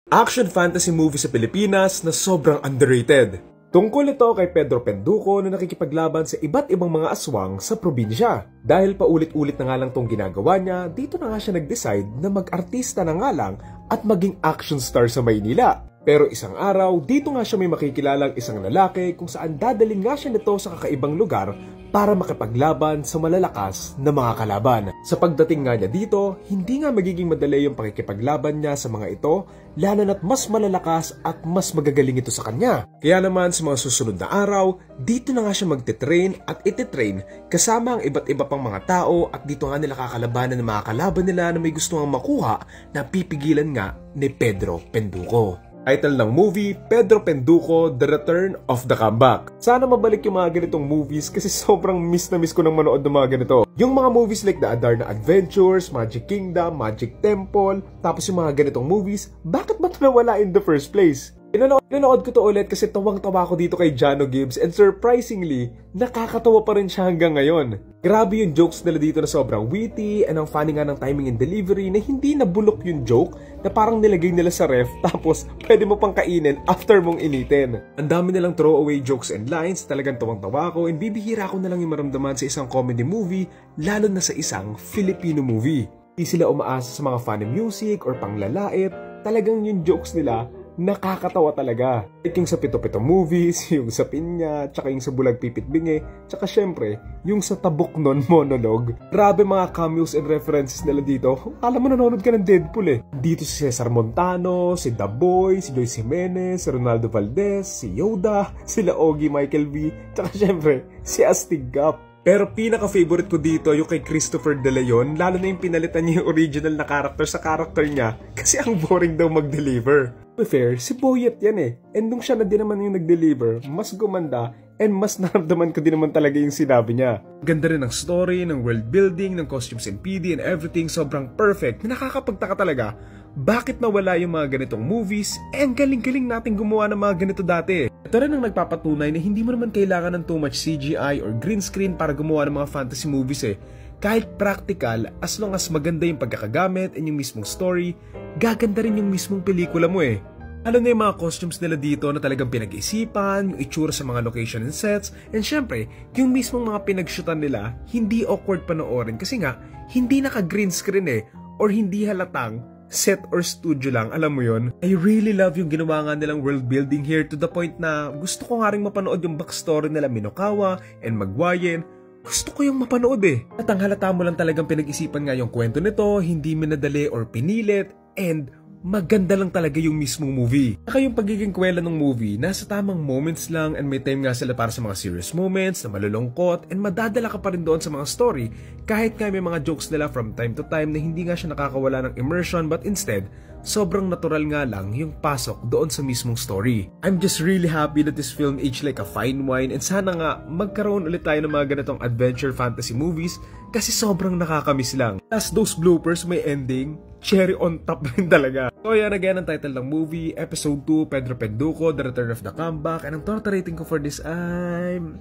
Action fantasy movie sa Pilipinas na sobrang underrated. Tungkol ito kay Pedro Penduko na nakikipaglaban sa iba't ibang mga aswang sa probinsya. Dahil paulit-ulit na nga lang tong ginagawa niya, dito na nga siya nag-decide na mag-artista na nga lang at maging action star sa Maynila. Pero isang araw, dito nga siya may makikilalang isang lalaki kung saan dadaling nga siya nito sa kakaibang lugar para makipaglaban sa malalakas na mga kalaban. Sa pagdating nga niya dito, hindi nga magiging madali yung pakikipaglaban niya sa mga ito, lalo na't mas malalakas at mas magagaling ito sa kanya. Kaya naman sa mga susunod na araw, dito na nga siya magte-train at ite-train kasama ang iba't iba pang mga tao at dito nga nila kakalabanan ng mga kalaban nila na may gusto nga makuha na pipigilan nga ni Pedro Penduko. Title ng movie, Pedro Penduko, The Return of the Comeback. Sana mabalik yung mga ganitong movies kasi sobrang miss na miss ko ng manood ng mga ganito. Yung mga movies like The Adarna Adventures, Magic Kingdom, Magic Temple, tapos yung mga ganitong movies, bakit ba ito nawala in the first place? Pinanood ko to ulit kasi tawang-tawa ko dito kay Jano Gibbs and surprisingly, nakakatawa pa rin siya hanggang ngayon. Grabe yung jokes nila dito na sobrang witty and ang funny nga ng timing and delivery na hindi nabulok yung joke na parang nilagay nila sa ref tapos pwede mo pang kainin after mong initin. Ang dami nilang throwaway jokes and lines, talagang tawang-tawa ko and bibihira ko na lang yung maramdaman sa isang comedy movie lalo na sa isang Filipino movie. Di sila umaasa sa mga funny music or panglalait, talagang yung jokes nila nakakatawa talaga. Like yung sa Pito-Pito movies, yung sa Pinya, tsaka yung sa Bulag Pipit Bingi, tsaka syempre, yung sa Tabok Non monologue. Grabe mga cameos and references nila dito. Alam mo nanonood ka ng Deadpool eh. Dito si Cesar Montano, si The Boy, si Joyce Jimenez, si Ronaldo Valdez, si Yoda, sila Ogie Michael V, tsaka syempre, si Astig Gap. Pero pinaka-favorite ko dito yung kay Christopher De Leon, lalo na yung pinalitan niya yung original na character sa character niya kasi ang boring daw mag-deliver. To be fair, si Boyet yan eh. And nung siya na din naman yung nag-deliver, mas gumanda and mas naramdaman ko din naman talaga yung sinabi niya. Ganda rin ng story, ng world building, ng costumes and PD and everything, sobrang perfect na nakakapagtaka talaga. Bakit nawala yung mga ganitong movies? And galing-galing natin gumawa ng mga ganito dati. Ito rin ang nagpapatunay na hindi mo naman kailangan ng too much CGI or green screen para gumawa ng mga fantasy movies eh. Kahit practical, as long as maganda yung pagkakagamit and yung mismong story, gaganda rin yung mismong pelikula mo eh. Alam na yung mga costumes nila dito na talagang pinag-isipan, yung itsura sa mga location and sets, and syempre, yung mismong mga pinag-shootan nila, hindi awkward panoorin kasi nga, hindi naka-green screen eh, or hindi halatang set or studio lang, alam mo yon. I really love yung ginawa nga nilang world building here to the point na gusto ko nga rin mapanood yung backstory nila Minokawa and Magwayen. Gusto ko yung mapanood eh. At ang halata mo lang talagang pinag-isipan nga yung kwento nito, hindi minadali or pinilit, and maganda lang talaga yung mismong movie. Saka yung pagiging kwela ng movie, nasa tamang moments lang and may time nga sila para sa mga serious moments na malulungkot and madadala ka pa rin doon sa mga story kahit nga may mga jokes nila from time to time na hindi nga siya nakakawala ng immersion but instead, sobrang natural nga lang yung pasok doon sa mismong story. I'm just really happy that this film aged like a fine wine and sana nga magkaroon ulit tayo ng mga ganitong adventure fantasy movies kasi sobrang nakakamiss lang. Plus those bloopers may ending, cherry on top rin talaga. So yan again ang title ng movie, Episode 2, Pedro Penduko, The Return of the Comeback, and ang total rating ko for this I'm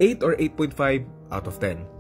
8 or 8.5 out of 10.